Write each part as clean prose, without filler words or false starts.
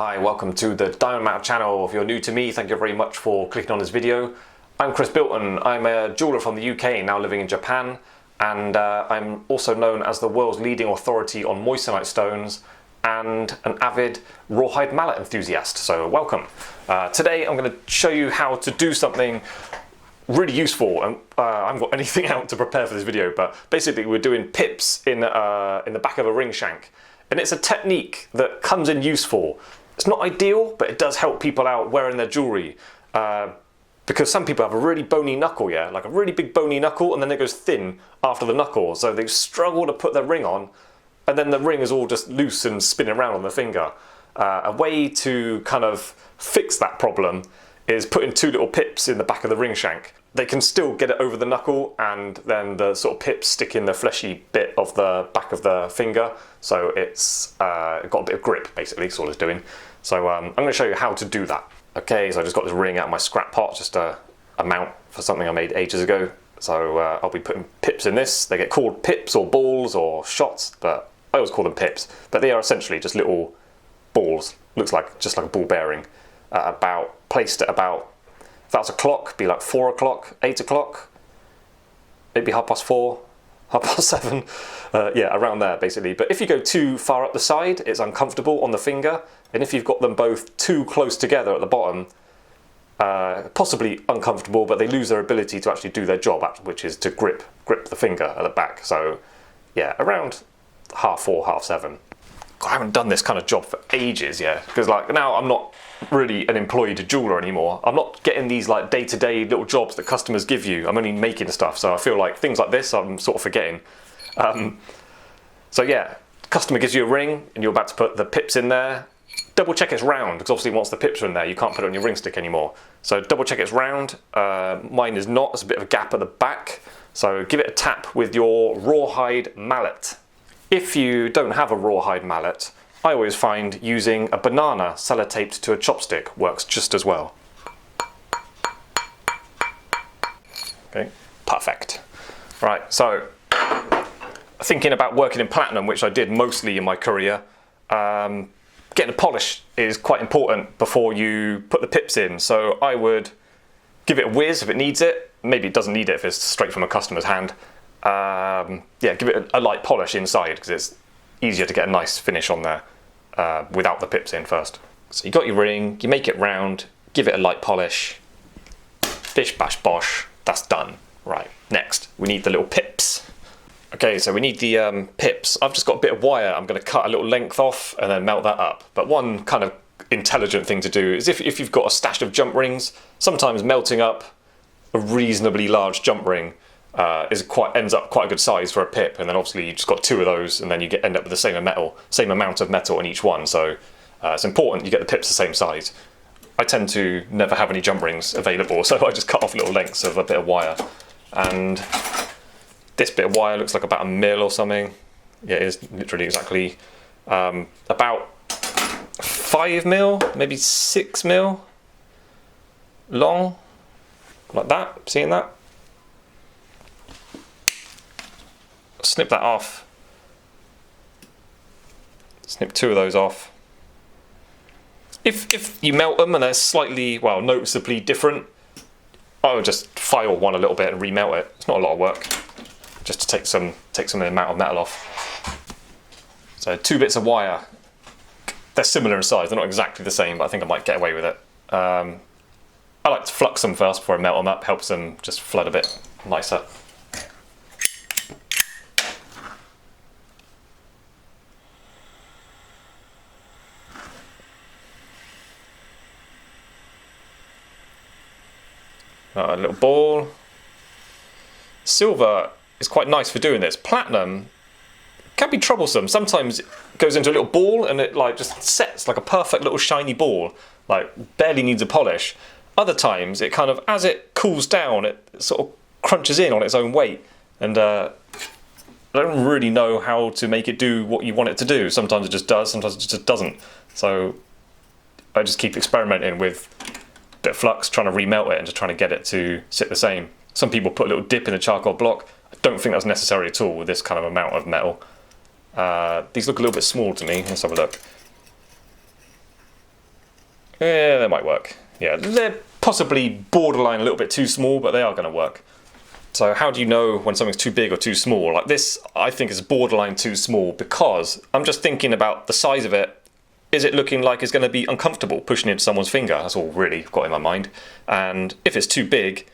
Hi, welcome to the Diamond Mount channel. If you're new to me, thank you very much for clicking on this video. I'm Chris Bilton. I'm a jeweller from the UK, now living in Japan, and I'm also known as the world's leading authority on moissanite stones and an avid rawhide mallet enthusiast, so welcome. Today I'm going to show you how to do something really useful, and I haven't got anything out to prepare for this video, but basically we're doing pips in the back of a ring shank, and it's a technique that comes in useful. It's not ideal, but it does help people out wearing their jewellery, because some people have a really bony knuckle, like a really big bony knuckle, and then it goes thin after the knuckle, so they struggle to put their ring on, and then the ring is all just loose and spinning around on the finger. A way to kind of fix that problem is putting two little pips in the back of the ring shank. They can still get it over the knuckle, and then the sort of pips stick in the fleshy bit of the back of the finger, so it's got a bit of grip, basically, is all it's doing. So I'm going to show you how to do that. Okay, so I just got this ring out of my scrap pot, just a mount for something I made ages ago. So I'll be putting pips in this. They get called pips or balls or shots, but I always call them pips. But they are essentially just little balls. Looks like just like a ball bearing. Placed at about, if that was a clock, be like 4 o'clock, 8 o'clock, maybe 4:30, 7:30, yeah, around there basically. But if you go too far up the side, it's uncomfortable on the finger, and if you've got them both too close together at the bottom, possibly uncomfortable, but they lose their ability to actually do their job, which is to grip the finger at the back. So yeah, around 4:30, 7:30. I haven't done this kind of job for ages, because like now I'm not really an employed jeweller anymore. I'm not getting these like day-to-day little jobs that customers give you. I'm only making stuff, so I feel like things like this I'm sort of forgetting. So yeah, customer gives you a ring and you're about to put the pips in there. Double check it's round, because obviously once the pips are in there you can't put it on your ring stick anymore. So double check it's round. Mine is not, there's a bit of a gap at the back. So give it a tap with your rawhide mallet. If you don't have a rawhide mallet, I always find using a banana sellotaped to a chopstick works just as well. Okay, perfect. Right, so thinking about working in platinum, which I did mostly in my career, getting a polish is quite important before you put the pips in. So I would give it a whiz if it needs it. Maybe it doesn't need it if it's straight from a customer's hand. Yeah, give it a light polish inside, because it's easier to get a nice finish on there without the pips in first. So you got your ring, you make it round, give it a light polish, bish bash bosh, that's done. Right, next we need the little pips. Okay, so we need the pips. I've just got a bit of wire. I'm going to cut a little length off and then melt that up. But one kind of intelligent thing to do is if you've got a stash of jump rings, sometimes melting up a reasonably large jump ring ends up quite a good size for a pip, and then obviously you just got two of those, and then you end up with the same amount of metal in each one. So it's important you get the pips the same size. I tend to never have any jump rings available, so I just cut off little lengths of a bit of wire, and this bit of wire looks like about 1 mil or something. Yeah, it is literally exactly about 5 mil, maybe 6 mil long, like that. Seeing that? Snip that off. Snip 2 of those off. If you melt them and they're slightly, well, noticeably different, I would just file one a little bit and remelt it. It's not a lot of work, just to take some of the amount of metal off. So 2 bits of wire. They're similar in size. They're not exactly the same, but I think I might get away with it. I like to flux them first before I melt them up. Helps them just flood a bit nicer. A little ball. Silver is quite nice for doing this. Platinum can be troublesome. Sometimes it goes into a little ball and it like just sets like a perfect little shiny ball, like barely needs a polish. Other times it kind of, as it cools down, it sort of crunches in on its own weight, and I don't really know how to make it do what you want it to do. Sometimes it just does, sometimes it just doesn't. So I just keep experimenting with bit of flux, trying to remelt it and just trying to get it to sit the same. Some people put a little dip in a charcoal block. I don't think that's necessary at all with this kind of amount of metal. These look a little bit small to me. Let's have a look. Yeah, they might work. Yeah, they're possibly borderline a little bit too small, but they are going to work. So how do you know when something's too big or too small? Like this, I think is borderline too small because I'm just thinking about the size of it. Is it looking like it's going to be uncomfortable pushing into someone's finger? That's all really got in my mind. And if it's too big,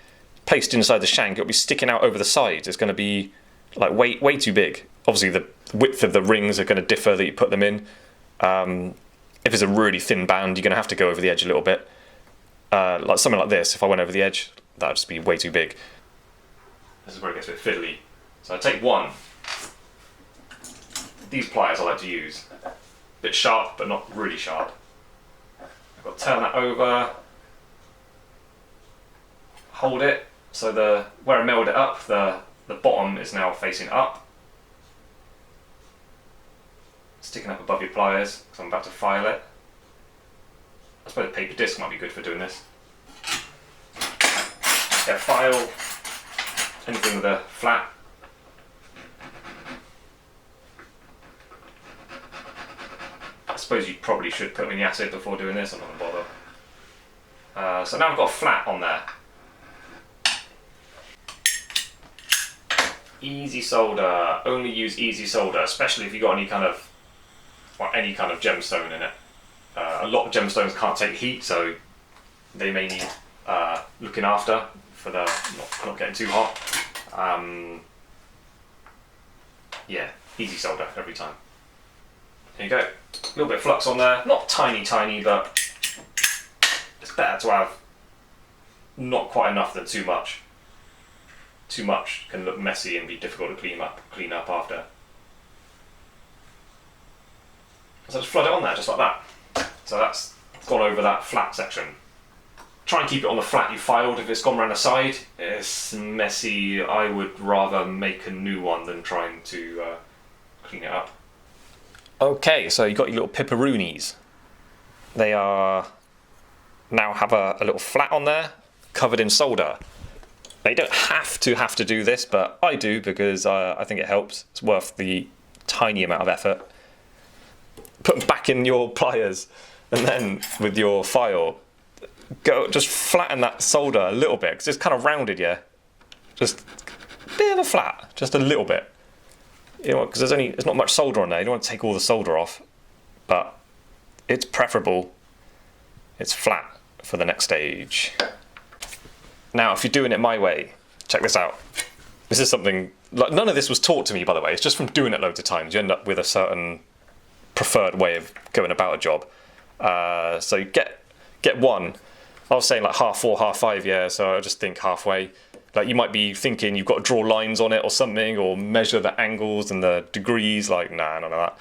placed inside the shank, it'll be sticking out over the sides. It's going to be like way too big. Obviously the width of the rings are going to differ that you put them in. If it's a really thin band, you're going to have to go over the edge a little bit. Like something like this, if I went over the edge, that would just be way too big. This is where it gets a bit fiddly. So I take one. These pliers I like to use. A bit sharp, but not really sharp. I've got to turn that over. Hold it, so where I milled it up, the bottom is now facing up. Sticking up above your pliers, because I'm about to file it. I suppose a paper disc might be good for doing this. Yeah, file anything with a flat. I suppose you probably should put them in the acid before doing this, I'm not going to bother. So now I've got a flat on there. Easy solder, only use easy solder, especially if you've got any kind of gemstone in it. A lot of gemstones can't take heat, so they may need looking after for the not getting too hot. Yeah, easy solder every time. There you go. A little bit of flux on there, not tiny, but it's better to have not quite enough than too much. Too much can look messy and be difficult to clean up after. So just flood it on there, just like that. So that's gone over that flat section. Try and keep it on the flat you filed. If it's gone around the side, it's messy. I would rather make a new one than trying to clean it up. Okay, so you've got your little pepperoonies. They are now have a little flat on there, covered in solder. Now you don't have to do this, but I do because I think it helps. It's worth the tiny amount of effort. Put them back in your pliers, and then with your file, just flatten that solder a little bit because it's kind of rounded, yeah. Just a bit of a flat, just a little bit. You know, because there's not much solder on there. You don't want to take all the solder off, but it's preferable. It's flat for the next stage. Now, if you're doing it my way, check this out. This is something, like, none of this was taught to me, by the way. It's just from doing it loads of times. You end up with a certain preferred way of going about a job. So you get one. I was saying like 1/4, 1/2, yeah, so I just think halfway. Like you might be thinking you've got to draw lines on it or something, or measure the angles and the degrees, like nah, none of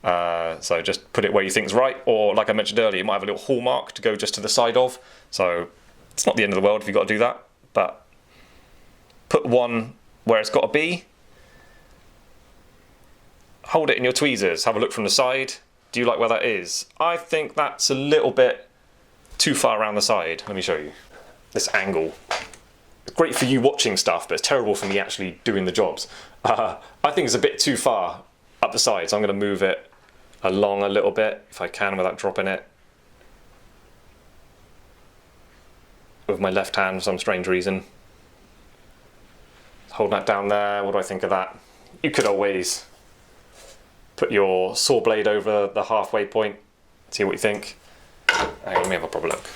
that. So just put it where you think's right, or like I mentioned earlier, you might have a little hallmark to go just to the side of. So it's not the end of the world if you've got to do that, but put one where it's got to be. Hold it in your tweezers, have a look from the side. Do you like where that is? I think that's a little bit too far around the side. Let me show you. This angle. Great for you watching stuff, but it's terrible for me actually doing the jobs. I think it's a bit too far up the side, so I'm going to move it along a little bit, if I can, without dropping it. With my left hand for some strange reason. Hold that down there, what do I think of that? You could always put your saw blade over the halfway point, see what you think. Hang on, let me have a proper look.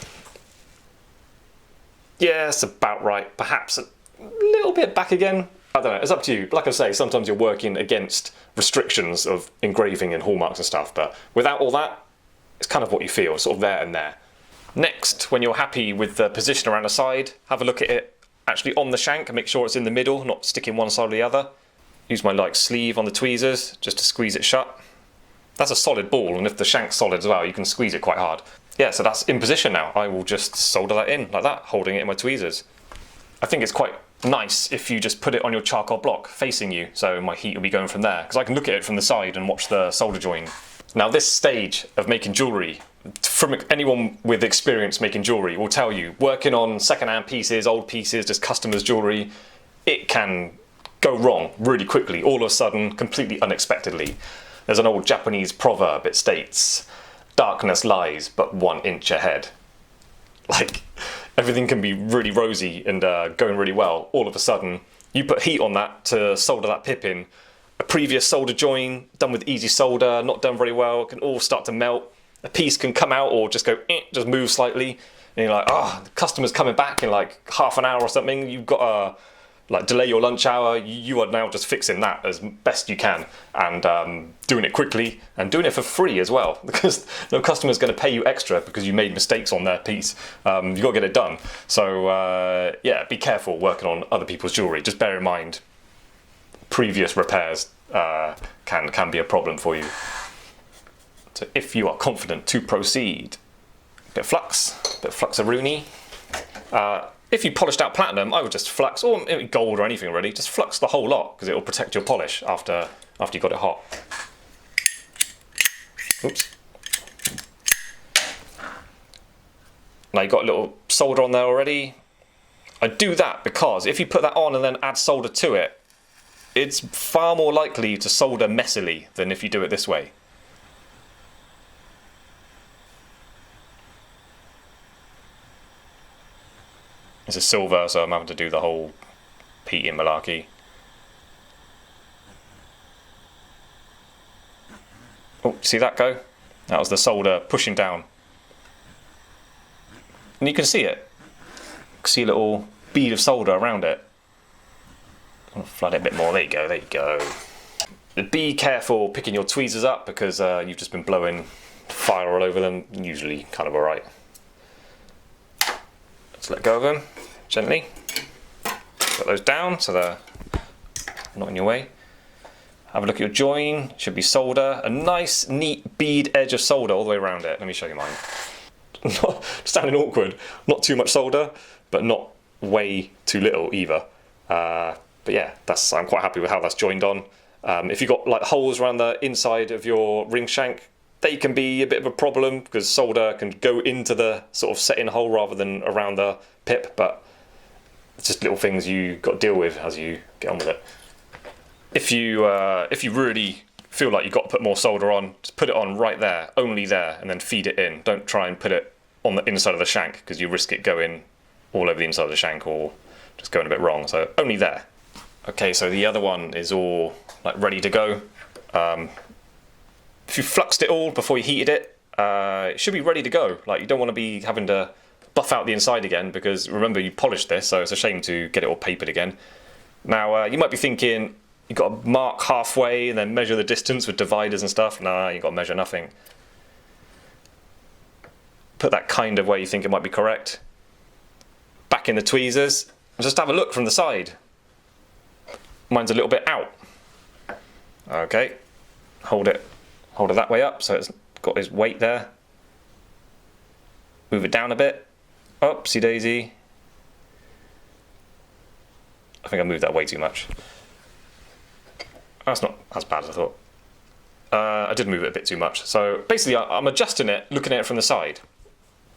Yeah, it's about right. Perhaps a little bit back again. I don't know, it's up to you. Like I say, sometimes you're working against restrictions of engraving and hallmarks and stuff, but without all that, it's kind of what you feel, sort of there and there. Next, when you're happy with the position around the side, have a look at it actually on the shank and make sure it's in the middle, not sticking one side or the other. Use my sleeve on the tweezers just to squeeze it shut. That's a solid ball, and if the shank's solid as well, you can squeeze it quite hard. Yeah, so that's in position now. I will just solder that in like that, holding it in my tweezers. I think it's quite nice if you just put it on your charcoal block facing you, so my heat will be going from there, because I can look at it from the side and watch the solder join. Now this stage of making jewellery, from anyone with experience making jewellery will tell you, working on second-hand pieces, old pieces, just customers' jewellery, it can go wrong really quickly, all of a sudden, completely unexpectedly. There's an old Japanese proverb, it states, "Darkness lies but 1 inch ahead." Like, everything can be really rosy and going really well. All of a sudden, you put heat on that to solder that pip in. A previous solder join, done with easy solder, not done very well, can all start to melt. A piece can come out or just go, just move slightly. And you're like, the customer's coming back in like half an hour or something. You've got to like delay your lunch hour. You are now just fixing that as best you can, and doing it quickly and doing it for free as well, because no customer's going to pay you extra because you made mistakes on their piece. You've got to get it done. So yeah, be careful working on other people's jewellery. Just bear in mind, previous repairs can be a problem for you. So if you are confident to proceed, bit of fluxaroonie. If you polished out platinum, I would just flux, or maybe gold or anything really, just flux the whole lot, because it will protect your polish after you got it hot. Oops. Now you've got a little solder on there already. I do that because if you put that on and then add solder to it, it's far more likely to solder messily than if you do it this way. It's a silver, so I'm having to do the whole heating malarkey. Oh, see that go? That was the solder pushing down. And you can see it. You can see a little bead of solder around it. I'll flood it a bit more. There you go, there you go. Be careful picking your tweezers up, because you've just been blowing fire all over them. Usually kind of alright. Let's let go of them gently. Put those down so they're not in your way. Have a look at your join. Should be solder. A nice, neat bead edge of solder all the way around it. Let me show you mine. Not sounding awkward. Not too much solder, but not way too little either. But yeah, I'm quite happy with how that's joined on. If you've got like holes around the inside of your ring shank, they can be a bit of a problem because solder can go into the sort of set-in hole rather than around the pip, but it's just little things you got to deal with as you get on with it. If you really feel like you've got to put more solder on, just put it on right there, only there, and then feed it in. Don't try and put it on the inside of the shank, because you risk it going all over the inside of the shank or just going a bit wrong, so only there. Okay, so the other one is all like ready to go. If you fluxed it all before you heated it, it should be ready to go. Like, you don't want to be having to buff out the inside again, because remember, you polished this, so it's a shame to get it all papered again. Now, you might be thinking, you've got to mark halfway and then measure the distance with dividers and stuff. Nah, you've got to measure nothing. Put that kind of where you think it might be correct. Back in the tweezers, and just have a look from the side. Mine's a little bit out. Okay, hold it that way up so it's got its weight there. Move it down a bit. Oopsie daisy. I think I moved that way too much. That's not as bad as I thought. I did move it a bit too much. So basically I'm adjusting it, looking at it from the side.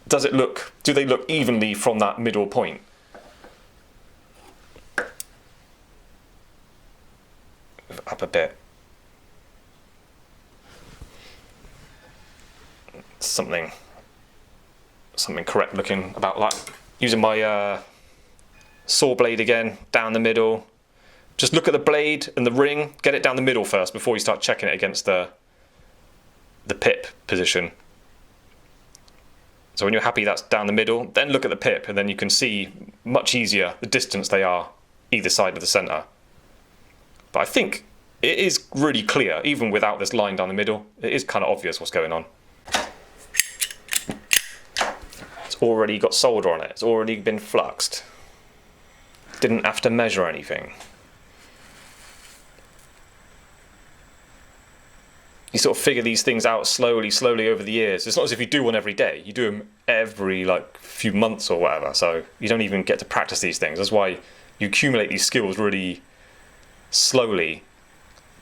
Do they look evenly from that middle point? Up a bit. Something correct looking about that. Using my saw blade again, down the middle. Just look at the blade and the ring, get it down the middle first before you start checking it against the pip position. So when you're happy that's down the middle, then look at the pip, and then you can see much easier the distance they are either side of the centre. But I think it is really clear, even without this line down the middle. It is kind of obvious what's going on. It's already got solder on it. It's already been fluxed. Didn't have to measure anything. You sort of figure these things out slowly over the years. It's not as if you do one every day. You do them every like few months or whatever. So you don't even get to practice these things. That's why you accumulate these skills really slowly.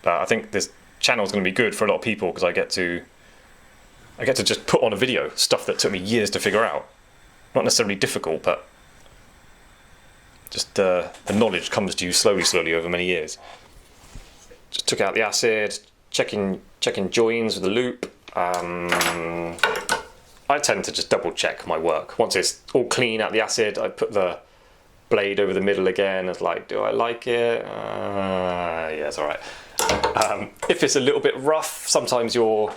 But I think this channel is going to be good for a lot of people, because I get to just put on a video stuff that took me years to figure out. Not necessarily difficult, but just the knowledge comes to you slowly over many years. Just took out the acid, checking joins with the loop. I I tend to just double check my work. Once it's all clean out the acid, I put the blade over the middle again. It's like, do I like it? Yeah, it's all right. If it's a little bit rough, sometimes your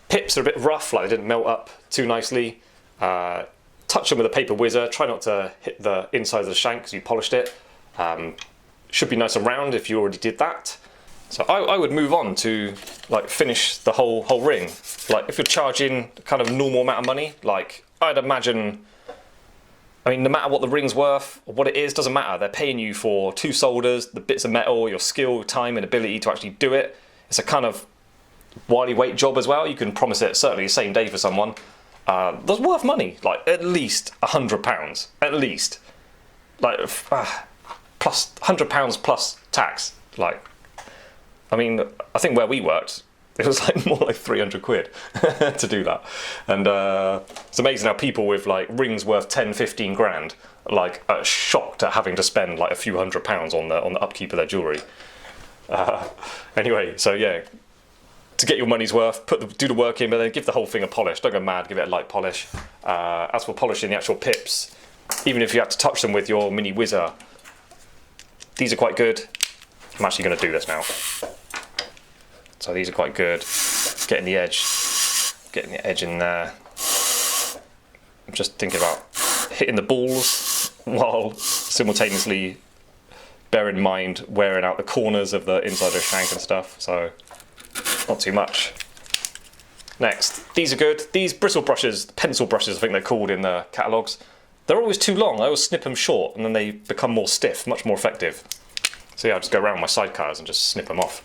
pips are a bit rough, like they didn't melt up too nicely. Touch them with a paper whizzer. Try not to hit the inside of the shank because you polished it. Should be nice and round if you already did that. So I would move on to like finish the whole ring. Like if you're charging kind of normal amount of money, like I'd imagine, I mean, no matter what the ring's worth or what it is, doesn't matter. They're paying you for 2 solders, the bits of metal, your skill, time and ability to actually do it. It's a kind of while you wait job as well. You can promise it certainly the same day for someone. That's worth money, like at least £100, at least. Like plus £100 plus tax. Like, I mean, I think where we worked, it was like more like 300 quid to do that. And it's amazing how people with like rings worth 10, 15 grand, like are shocked at having to spend like a few £100 on the upkeep of their jewellery. Anyway, so yeah, to get your money's worth, do the work in, but then give the whole thing a polish. Don't go mad, give it a light polish. As for polishing the actual pips, even if you have to touch them with your mini whizzer, these are quite good. I'm actually going to do this now. So these are quite good. Getting the edge in there. I'm just thinking about hitting the balls while simultaneously bearing in mind wearing out the corners of the inside of the shank and stuff. So not too much. Next, these are good. These bristle brushes, pencil brushes I think they're called in the catalogues. They're always too long. I always snip them short and then they become more stiff, much more effective. So yeah, I'll just go around my sidecars and just snip them off.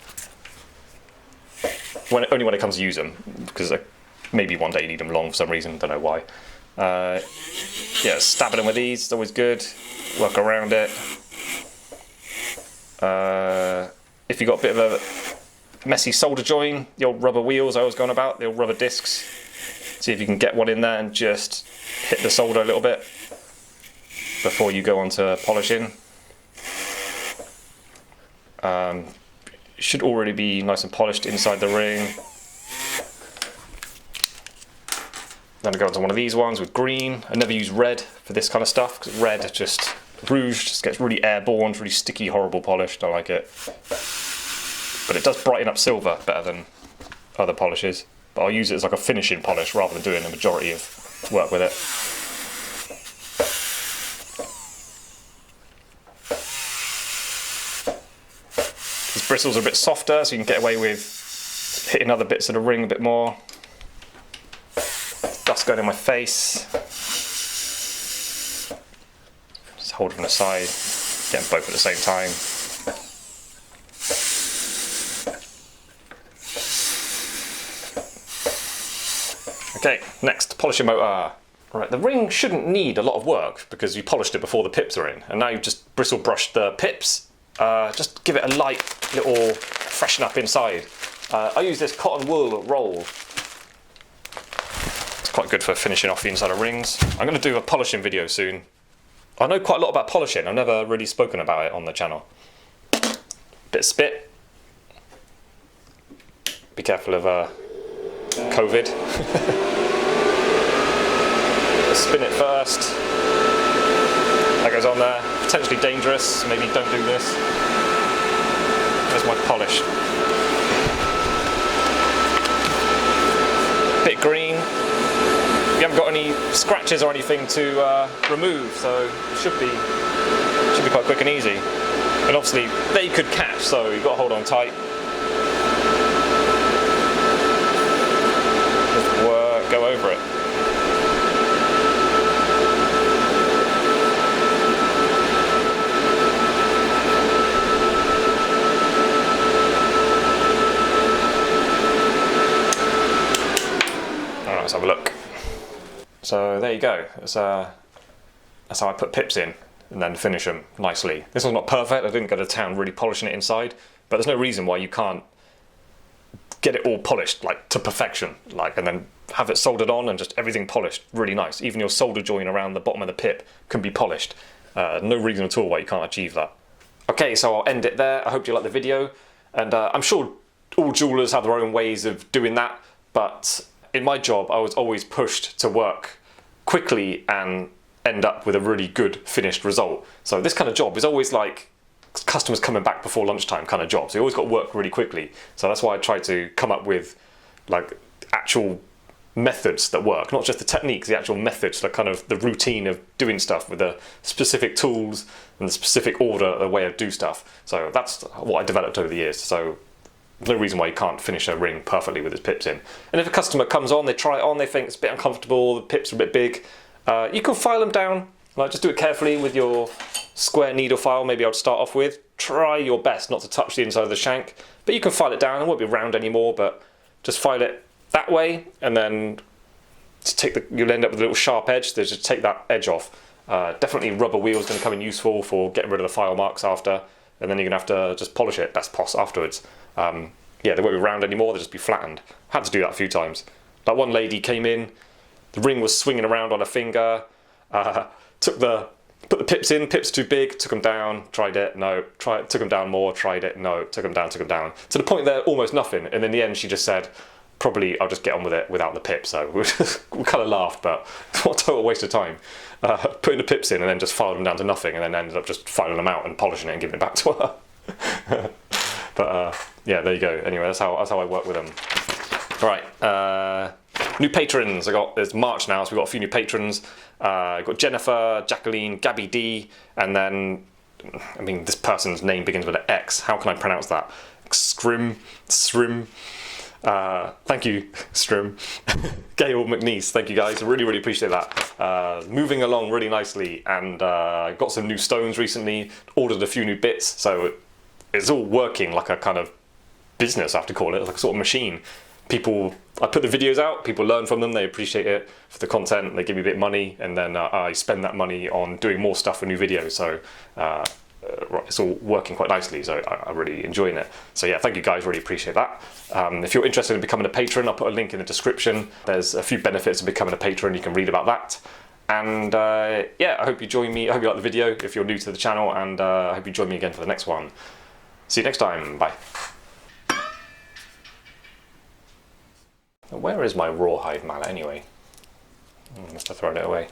Only when it comes to use them, because maybe one day you need them long for some reason, don't know why. Yeah, stabbing them with these is always good. Work around it. If you've got a bit of a messy solder join, the old rubber wheels I was going about, the old rubber discs, see if you can get one in there and just hit the solder a little bit before you go on to polishing. Should already be nice and polished inside the ring. Then I go on to one of these ones with green. I never use red for this kind of stuff because red rouge just gets really airborne, really sticky, horrible polish. Don't like it. But it does brighten up silver better than other polishes. But I'll use it as like a finishing polish rather than doing the majority of work with it. These bristles are a bit softer, so you can get away with hitting other bits of the ring a bit more. Dust going in my face. Just hold it from the side, get them both at the same time. Okay, next, polishing motor. Right, the ring shouldn't need a lot of work because you polished it before the pips are in, and now you've just bristle brushed the pips. Just give it a light little freshen up inside. I use this cotton wool roll. It's quite good for finishing off the inside of rings. I'm going to do a polishing video soon. I know quite a lot about polishing. I've never really spoken about it on the channel. Bit of spit. Be careful of COVID. Spin it first. That goes on there. Potentially dangerous. Maybe don't do this. There's my polish. Bit green. You haven't got any scratches or anything to remove, so it should be quite quick and easy. And obviously they could catch, so you've got to hold on tight. Just go over it. Alright, let's have a look. So there you go. That's how I put pips in and then finish them nicely. This one's not perfect. I didn't go to town really polishing it inside, but there's no reason why you can't get it all polished like to perfection, like, and then have it soldered on and just everything polished really nice. Even your solder joint around the bottom of the pip can be polished. No reason at all why you can't achieve that. Okay, so I'll end it there. I hope you liked the video, and I'm sure all jewellers have their own ways of doing that, but in my job, I was always pushed to work quickly and end up with a really good finished result. So this kind of job is always like customers coming back before lunchtime kind of job. So you always got to work really quickly. So that's why I try to come up with like actual methods that work, not just the techniques, the actual methods, the kind of the routine of doing stuff with the specific tools and the specific order, the way I do stuff. So that's what I developed over the years. So there's no reason why you can't finish a ring perfectly with its pips in. And if a customer comes on, they try it on, they think it's a bit uncomfortable, the pips are a bit big, you can file them down. Like, just do it carefully with your square needle file, maybe I'll start off with. Try your best not to touch the inside of the shank, but you can file it down. It won't be round anymore, but just file it that way, and then you'll end up with a little sharp edge, so just take that edge off. Definitely rubber wheel is going to come in useful for getting rid of the file marks after, and then you're going to have to just polish it, best pos afterwards. Yeah, they won't be round anymore, they'll just be flattened. Had to do that a few times. Like one lady came in, the ring was swinging around on her finger, put the pips in, pips too big, took them down, tried it, no, took them down more, tried it, no, took them down, to the point that almost nothing, and in the end she just said, probably I'll just get on with it without the pips. So we kind of laughed, but what a total waste of time. Putting the pips in and then just filed them down to nothing, and then ended up just filing them out and polishing it and giving it back to her. But yeah, there you go. Anyway, that's how I work with them. All right, new patrons. It's March now, so we've got a few new patrons. I've got Jennifer, Jacqueline, Gabby D, and then, I mean, this person's name begins with an X. How can I pronounce that? Srim. Thank you, Strim. Gail McNeese, thank you guys, I really, really appreciate that. Moving along really nicely, and got some new stones recently, ordered a few new bits, so it's all working like a kind of business, I have to call it, like a sort of machine. I put the videos out, people learn from them, they appreciate it for the content, they give me a bit of money, and then I spend that money on doing more stuff for new videos, so it's all working quite nicely, so I'm really enjoying it. So yeah, thank you guys, really appreciate that. If you're interested in becoming a patron, I'll put a link in the description. There's a few benefits of becoming a patron, you can read about that. And yeah, I hope you join me, I hope you like the video if you're new to the channel, and I hope you join me again for the next one. See you next time, bye. Where is my rawhide mallet anyway? Must have thrown it away.